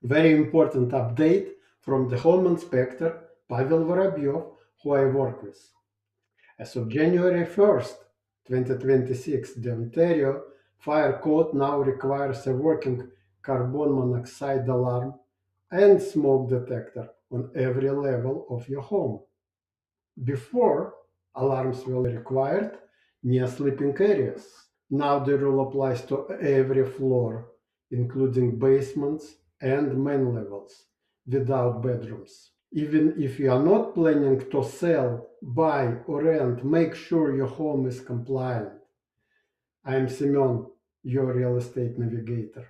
Very important update from the home inspector, Pavel Vorobyov, who I work with. As of January 1st, 2026, the Ontario Fire Code now requires a working carbon monoxide alarm and smoke detector on every level of your home. Before, alarms were required near sleeping areas. Now the rule applies to every floor, including basements and main levels, without bedrooms. Even if you are not planning to sell, buy, or rent, make sure your home is compliant. I am Semion, your real estate navigator.